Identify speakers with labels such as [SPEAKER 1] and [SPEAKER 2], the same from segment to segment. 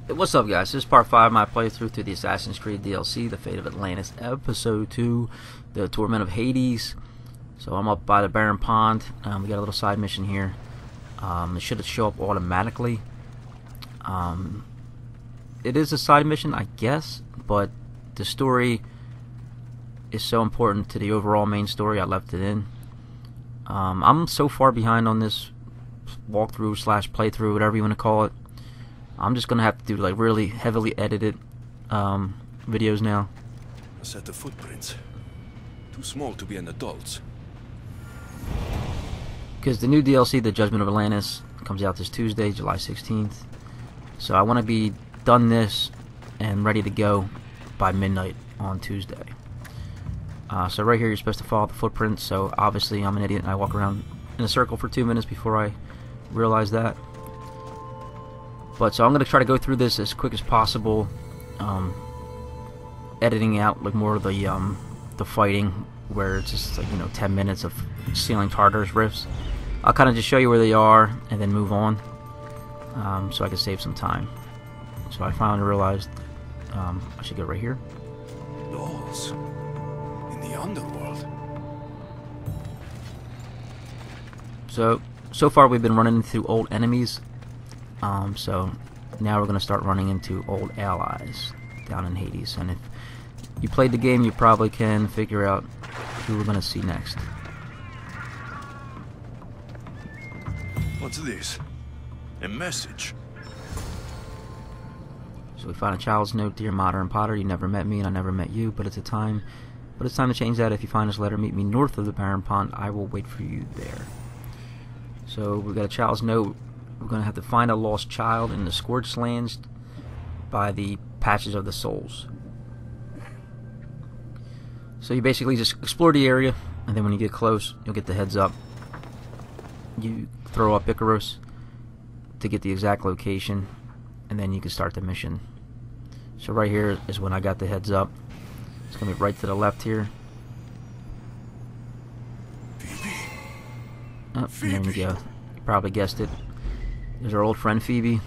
[SPEAKER 1] What's up, guys? This is part 5 of my playthrough through the Assassin's Creed DLC, The Fate of Atlantis, Episode 2, The Torment of Hades. So I'm up by the Barren Pond. We got a little side mission here. It should show up automatically. It is a side mission, I guess, but the story is so important to the overall main story, I left it in. I'm so far behind on this walkthrough slash playthrough, whatever you want to call it. I'm just gonna have to do like really heavily edited videos now.
[SPEAKER 2] A set of footprints. Too small to be an adult's.
[SPEAKER 1] Because the new DLC, The Judgment of Atlantis, comes out this Tuesday, July 16th. So I want to be done this and ready to go by midnight on Tuesday. So right here you're supposed to follow the footprints. So obviously I'm an idiot and I walk around in a circle for 2 minutes before I realize that. But so I'm going to try to go through this as quick as possible, editing out like more of the fighting, where it's just like 10 minutes of stealing Tartarus riffs. I'll kind of just show you where they are and then move on, so I can save some time. So I finally realized I should go right here.
[SPEAKER 2] Dolls in the underworld.
[SPEAKER 1] So far we've been running into old enemies. So now we're going to start running into old allies down in Hades, and if you played the game you probably can figure out who we're going to see next.
[SPEAKER 2] What's this? A message?
[SPEAKER 1] So we find a child's note: Dear Modern Potter, you never met me and I never met you, but it's time to change that. If you find this letter, meet me north of the Barren Pond. I will wait for you there. So we've got a child's note. We're going to have to find a lost child in the scorched lands by the patches of the souls. So you basically just explore the area, and then when you get close, you'll get the heads up. You throw up Icarus to get the exact location, and then you can start the mission. So right here is when I got the heads up. It's going to be right to the left here. Oh, and there you go. You probably guessed it. There's our old friend Phoebe.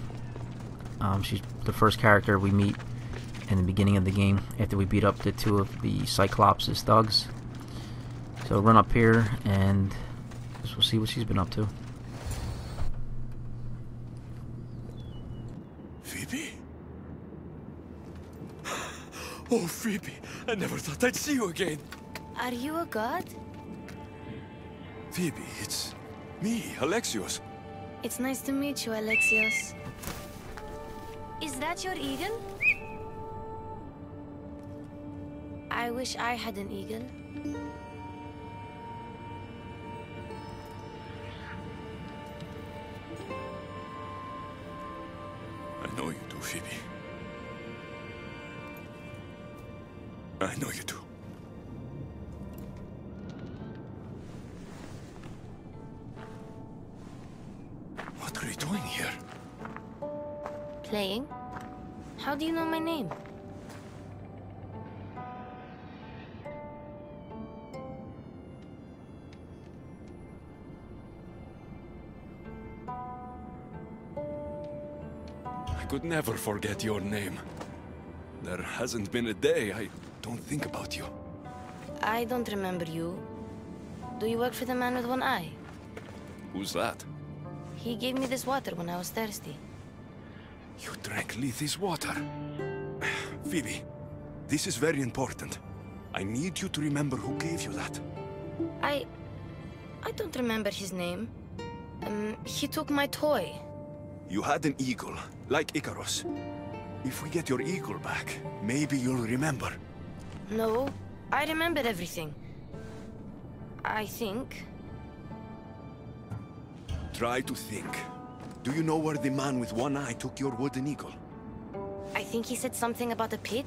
[SPEAKER 1] She's the first character we meet in the beginning of the game after we beat up the 2 of the Cyclops' thugs. So run up here and we'll see what she's been up to.
[SPEAKER 2] Phoebe? Oh, Phoebe, I never thought I'd see you again.
[SPEAKER 3] Are you a god?
[SPEAKER 2] Phoebe, it's me, Alexios.
[SPEAKER 3] It's nice to meet you, Alexios. Is that your eagle? I wish I had an eagle.
[SPEAKER 2] I know you do, Phoebe. I know you do. What are you doing here?
[SPEAKER 3] Playing? How do you know my name?
[SPEAKER 2] I could never forget your name. There hasn't been a day I don't think about you.
[SPEAKER 3] I don't remember you. Do you work for the man with one eye?
[SPEAKER 2] Who's that?
[SPEAKER 3] He gave me this water when I was thirsty.
[SPEAKER 2] You drank Lethi's water. Phoebe, this is very important. I need you to remember who gave you that.
[SPEAKER 3] I don't remember his name. He took my toy.
[SPEAKER 2] You had an eagle, like Icarus. If we get your eagle back, maybe you'll remember.
[SPEAKER 3] No, I remember everything. I think.
[SPEAKER 2] Try to think. Do you know where the man with one eye took your wooden eagle?
[SPEAKER 3] I think he said something about a pit.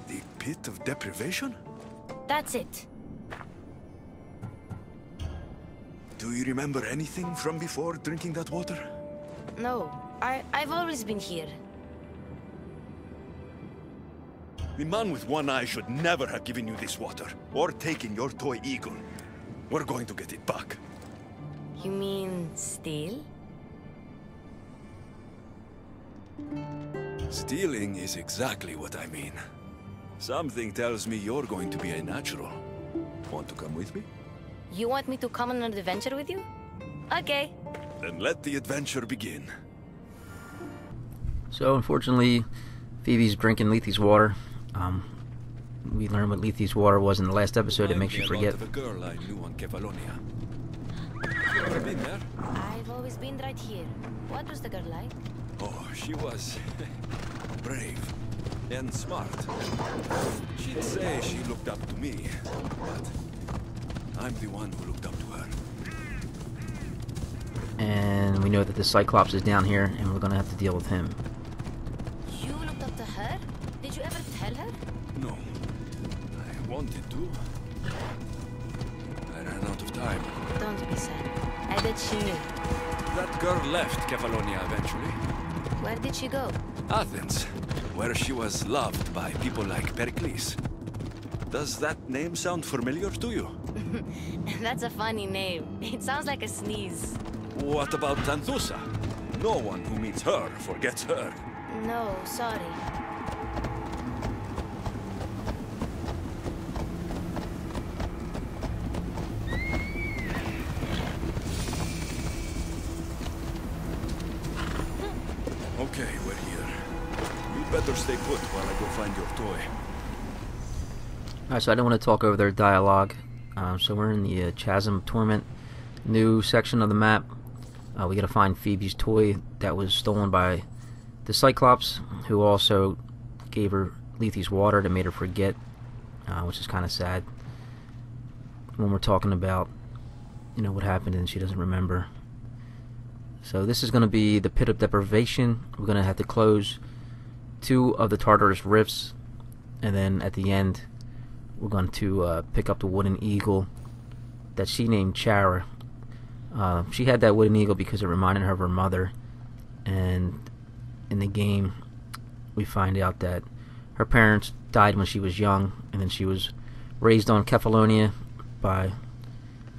[SPEAKER 2] The pit of deprivation?
[SPEAKER 3] That's it.
[SPEAKER 2] Do you remember anything from before drinking that water?
[SPEAKER 3] No, I've always been here.
[SPEAKER 2] The man with one eye should never have given you this water, or taken your toy eagle. We're going to get it back.
[SPEAKER 3] You mean steal?
[SPEAKER 2] Stealing is exactly what I mean. Something tells me you're going to be a natural. Want to come with me?
[SPEAKER 3] You want me to come on an adventure with you? Okay.
[SPEAKER 2] Then let the adventure begin.
[SPEAKER 1] So unfortunately, Phoebe's drinking Lethe's water. We learned what Lethe's water was in the last episode. It makes you forget.
[SPEAKER 2] Of a girl I knew on Kefalonia. You ever been there?
[SPEAKER 3] I've always been right here. What was the girl like?
[SPEAKER 2] Oh, she was brave and smart. She'd say she looked up to me, but I'm the one who looked up to her.
[SPEAKER 1] And we know that the Cyclops is down here, and we're gonna have to deal with him.
[SPEAKER 3] You looked up to her? Did you ever tell her?
[SPEAKER 2] No. I wanted to. I ran out of time.
[SPEAKER 3] Don't be sad. I bet she knew.
[SPEAKER 2] That girl left Kefalonia eventually.
[SPEAKER 3] Where did she go?
[SPEAKER 2] Athens, where she was loved by people like Pericles. Does that name sound familiar to you?
[SPEAKER 3] That's a funny name. It sounds like a sneeze.
[SPEAKER 2] What about Tanthusa? No one who meets her forgets her.
[SPEAKER 3] No, sorry.
[SPEAKER 2] Okay, we're here. You'd better stay put while I go find your toy.
[SPEAKER 1] Alright, so I don't want to talk over their dialogue. So we're in the Chasm of Torment, new section of the map. We gotta find Phoebe's toy that was stolen by the Cyclops, who also gave her Lethe's water that made her forget, which is kind of sad. When we're talking about, you know, what happened and she doesn't remember. So this is going to be the Pit of Deprivation. We're going to have to close 2 of the Tartarus rifts, and then at the end we're going to pick up the wooden eagle that she named Chara. She had that wooden eagle because it reminded her of her mother, and in the game we find out that her parents died when she was young, and then she was raised on Kefalonia by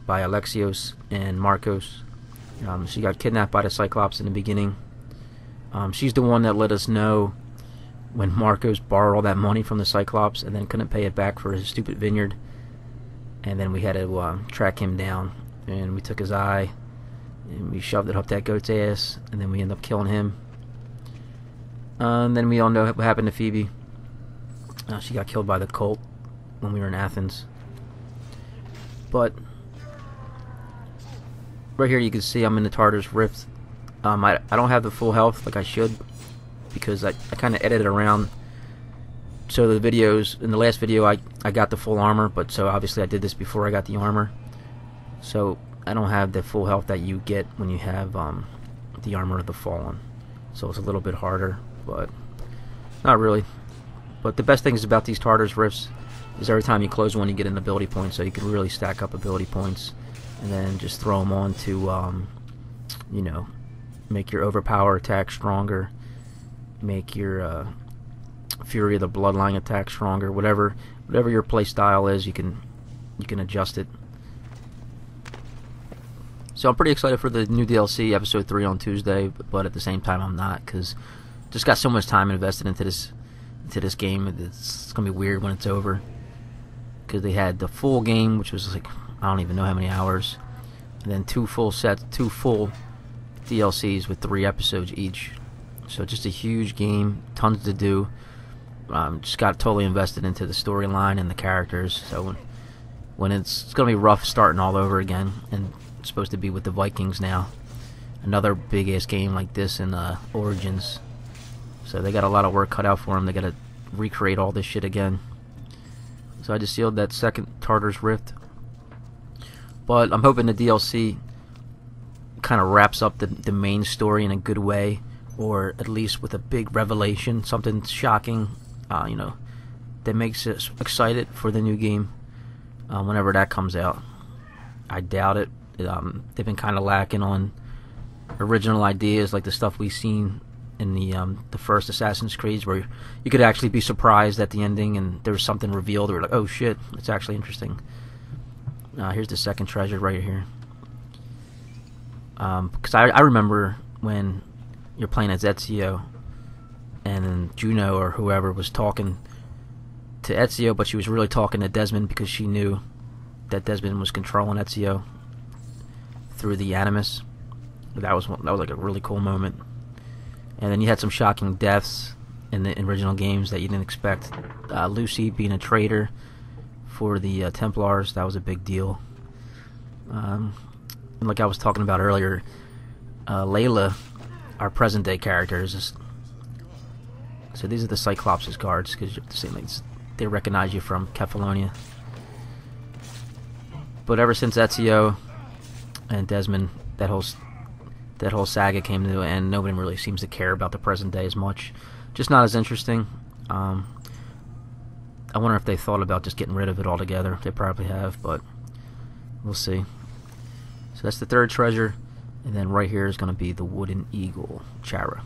[SPEAKER 1] Alexios and Marcos. She got kidnapped by the Cyclops in the beginning. She's the one that let us know when Marcos borrowed all that money from the Cyclops and then couldn't pay it back for his stupid vineyard. And then we had to track him down. And we took his eye and we shoved it up that goat's ass. And then we ended up killing him. And then we all know what happened to Phoebe. She got killed by the cult when we were in Athens. But right here you can see I'm in the Tartarus Rift. I don't have the full health like I should, because I kind of edited around. So the videos, in the last video I got the full armor, but so obviously I did this before I got the armor. So I don't have the full health that you get when you have the Armor of the Fallen. So it's a little bit harder, but not really. But the best things about these Tartarus Rifts is every time you close one you get an ability point, so you can really stack up ability points and then just throw them on to you know, make your overpower attack stronger, make your Fury of the Bloodline attack stronger. Whatever your play style is, you can adjust it. So I'm pretty excited for the new DLC, Episode 3 on Tuesday, but at the same time I'm not, because just got so much time invested into this game. It's gonna be weird when it's over, because they had the full game, which was like I don't even know how many hours, and then 2 full DLCs with 3 episodes each. So just a huge game, tons to do. Just got totally invested into the storyline and the characters. So when it's gonna be rough starting all over again, and it's supposed to be with the Vikings now. Another big ass game like this in Origins. So they got a lot of work cut out for them. They got to recreate all this shit again. So I just sealed that second Tartarus Rift. But I'm hoping the DLC kind of wraps up the main story in a good way, or at least with a big revelation, something shocking, you know, that makes us excited for the new game whenever that comes out. I doubt it. They've been kind of lacking on original ideas like the stuff we've seen in the first Assassin's Creed, where you could actually be surprised at the ending and there was something revealed, or like, oh shit, it's actually interesting. Here's the second treasure right here. Because I remember when you're playing as Ezio, and then Juno or whoever was talking to Ezio, but she was really talking to Desmond because she knew that Desmond was controlling Ezio through the Animus. That was like a really cool moment. And then you had some shocking deaths in the original games that you didn't expect. Lucy being a traitor for the Templars, that was a big deal. And like I was talking about earlier, Layla, our present day character, is just... So these are the Cyclops' guards, because they recognize you from Kefalonia. But ever since Ezio and Desmond, that whole saga came to an end, nobody really seems to care about the present day as much. Just not as interesting. I wonder if they thought about just getting rid of it altogether. They probably have, but we'll see. So that's the third treasure, and then right here is going to be the wooden eagle, Chara.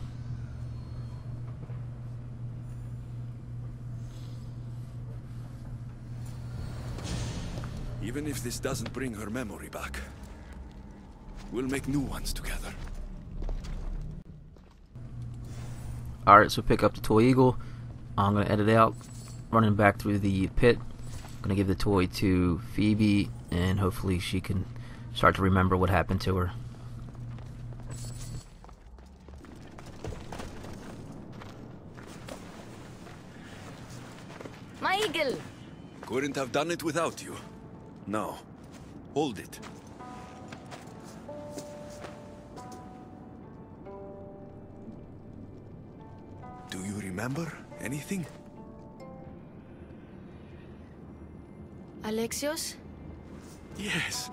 [SPEAKER 2] Even if this doesn't bring her memory back, we'll make new ones together.
[SPEAKER 1] Alright, so pick up the toy eagle. I'm going to edit out, running back through the pit. I'm going to give the toy to Phoebe, and hopefully she can start to remember what happened to her.
[SPEAKER 3] My eagle!
[SPEAKER 2] Couldn't have done it without you. Now, hold it. Do you remember anything?
[SPEAKER 3] Alexios?
[SPEAKER 2] Yes,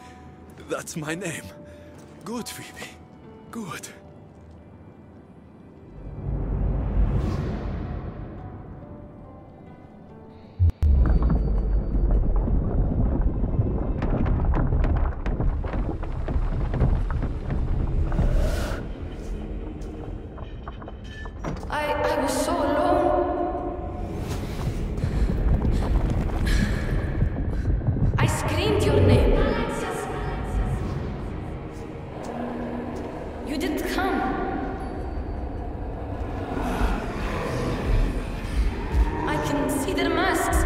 [SPEAKER 2] that's my name. Good, Phoebe. Good.
[SPEAKER 3] I was so alone. I screamed your name. You didn't come. I can see their masks.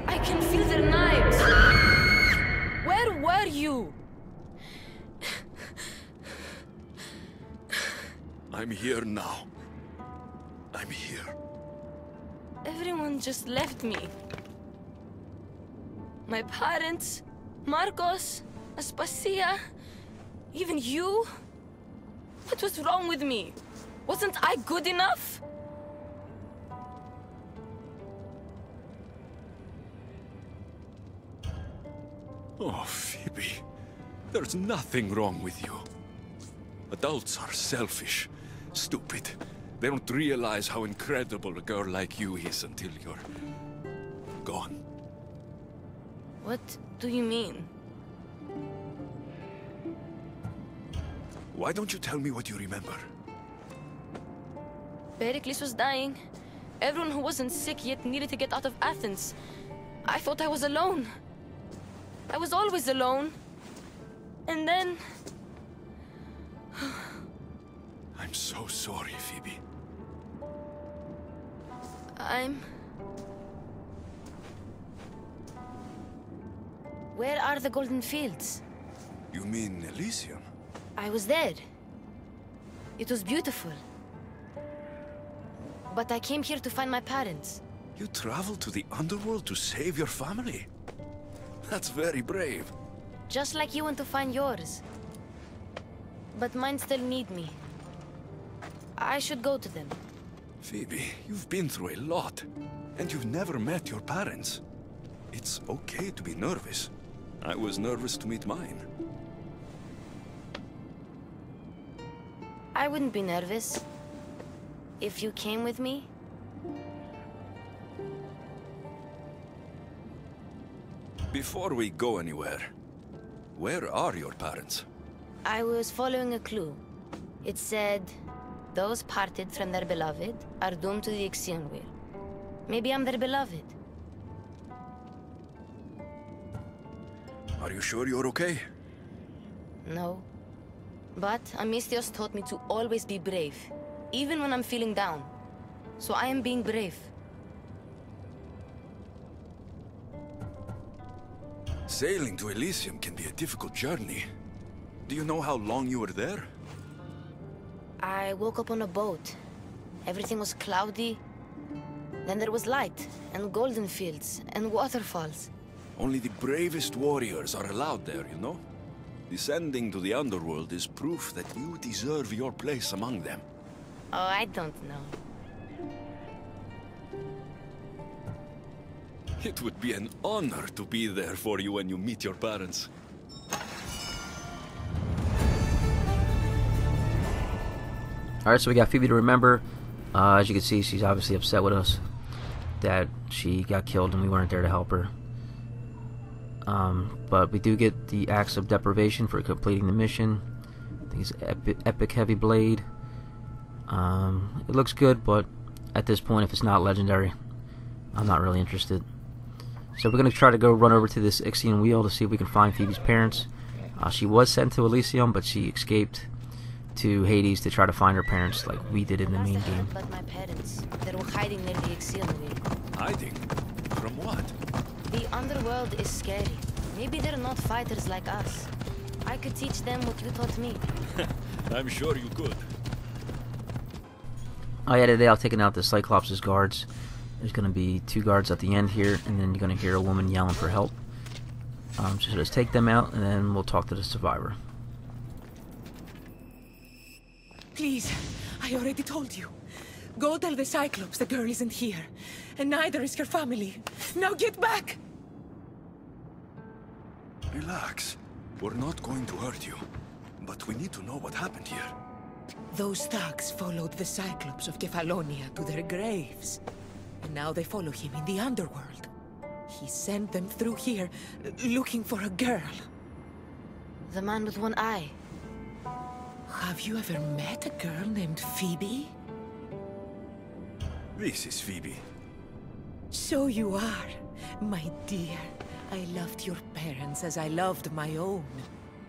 [SPEAKER 3] I can feel their knives. Where were you?
[SPEAKER 2] I'm here now. I'm here.
[SPEAKER 3] Everyone just left me. My parents, Marcos, Aspasia, even you? What was wrong with me? Wasn't I good enough?
[SPEAKER 2] Oh, Phoebe. There's nothing wrong with you. Adults are selfish, stupid. They don't realize how incredible a girl like you is until you're gone.
[SPEAKER 3] What do you mean?
[SPEAKER 2] Why don't you tell me what you remember?
[SPEAKER 3] Pericles was dying. Everyone who wasn't sick yet needed to get out of Athens. I thought I was alone. I was always alone. And then...
[SPEAKER 2] I'm so sorry, Phoebe.
[SPEAKER 3] Where are the Golden Fields?
[SPEAKER 2] You mean Elysium?
[SPEAKER 3] I was there. It was beautiful. But I came here to find my parents.
[SPEAKER 2] You traveled to the underworld to save your family? That's very brave.
[SPEAKER 3] Just like you went to find yours. But mine still need me. I should go to them.
[SPEAKER 2] Phoebe, you've been through a lot. And you've never met your parents. It's okay to be nervous. I was nervous to meet mine.
[SPEAKER 3] I wouldn't be nervous. If you came with me.
[SPEAKER 2] Before we go anywhere, where are your parents?
[SPEAKER 3] I was following a clue. It said, those parted from their beloved are doomed to the Ixion wheel. Maybe I'm their beloved.
[SPEAKER 2] Are you sure you're okay?
[SPEAKER 3] No. But Amistios taught me to always be brave, even when I'm feeling down. So I am being brave.
[SPEAKER 2] Sailing to Elysium can be a difficult journey. Do you know how long you were there?
[SPEAKER 3] I woke up on a boat. Everything was cloudy. Then there was light, and golden fields, and waterfalls.
[SPEAKER 2] Only the bravest warriors are allowed there, you know? Descending to the underworld is proof that you deserve your place among them.
[SPEAKER 3] Oh, I don't know.
[SPEAKER 2] It would be an honor to be there for you when you meet your parents.
[SPEAKER 1] Alright, so we got Phoebe to remember. As you can see, she's obviously upset with us that she got killed and we weren't there to help her. But we do get the Axe of Deprivation for completing the mission. I think it's Epic Heavy Blade. It looks good, but at this point, if it's not legendary, I'm not really interested. So we're going to try to go run over to this Ixion wheel to see if we can find Phoebe's parents. She was sent to Elysium, but she escaped to Hades to try to find her parents like we did in the main game.
[SPEAKER 3] But my parents, they were hiding near the Ixion wheel.
[SPEAKER 2] Hiding? From what?
[SPEAKER 3] The underworld is scary. Maybe they're not fighters like us. I could teach them what you taught me.
[SPEAKER 2] I'm sure you could.
[SPEAKER 1] Oh yeah, today I've taken out the Cyclops' guards. There's going to be 2 guards at the end here, and then you're going to hear a woman yelling for help. So just take them out, and then we'll talk to the survivor.
[SPEAKER 4] Please, I already told you. Go tell the Cyclops the girl isn't here, and neither is her family. Now get back!
[SPEAKER 2] Relax. We're not going to hurt you. But we need to know what happened here.
[SPEAKER 4] Those thugs followed the Cyclops of Kefalonia to their graves. And now they follow him in the underworld. He sent them through here, looking for a girl.
[SPEAKER 3] The man with one eye.
[SPEAKER 4] Have you ever met a girl named Phoebe?
[SPEAKER 2] This is Phoebe.
[SPEAKER 4] So you are, my dear. I loved your parents as I loved my own.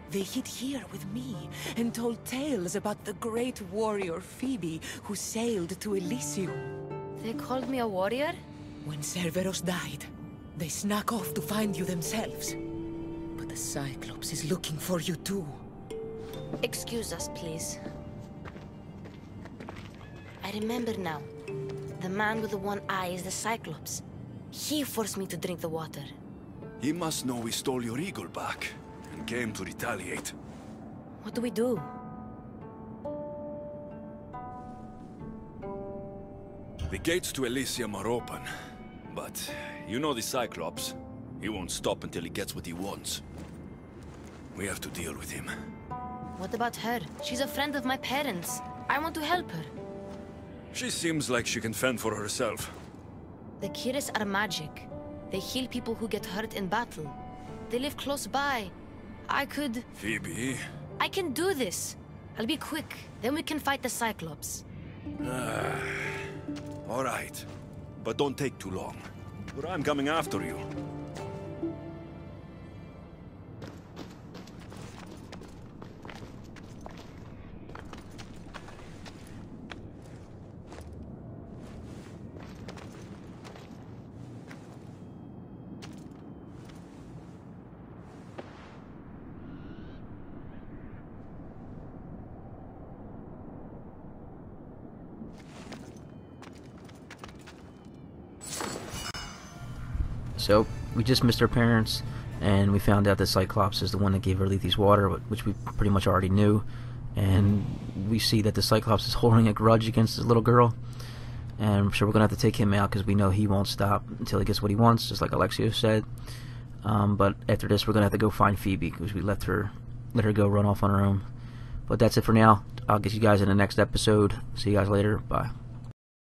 [SPEAKER 4] They hid here with me and told tales about the great warrior Phoebe who sailed to Elysium.
[SPEAKER 3] They called me a warrior?
[SPEAKER 4] When Cerberus died, they snuck off to find you themselves. But the Cyclops is looking for you too.
[SPEAKER 3] Excuse us, please. I remember now. The man with the one eye is the Cyclops. He forced me to drink the water.
[SPEAKER 2] He must know we stole your eagle back and came to retaliate.
[SPEAKER 3] What do we do?
[SPEAKER 2] The gates to Elysium are open, but you know the Cyclops. He won't stop until he gets what he wants. We have to deal with him.
[SPEAKER 3] What about her? She's a friend of my parents. I want to help her.
[SPEAKER 2] She seems like she can fend for herself.
[SPEAKER 3] The Kiris are magic. They heal people who get hurt in battle. They live close by. I could...
[SPEAKER 2] Phoebe?
[SPEAKER 3] I can do this. I'll be quick. Then we can fight the Cyclops.
[SPEAKER 2] All right. But don't take too long, or I'm coming after you.
[SPEAKER 1] So we just missed our parents, and we found out that Cyclops is the one that gave her Lethe's water, which we pretty much already knew. And we see that the Cyclops is holding a grudge against this little girl, and so we're gonna have to take him out because we know he won't stop until he gets what he wants, just like Alexio said. But after this, we're gonna have to go find Phoebe because we let her go run off on her own. But that's it for now. I'll get you guys in the next episode. See you guys later. Bye.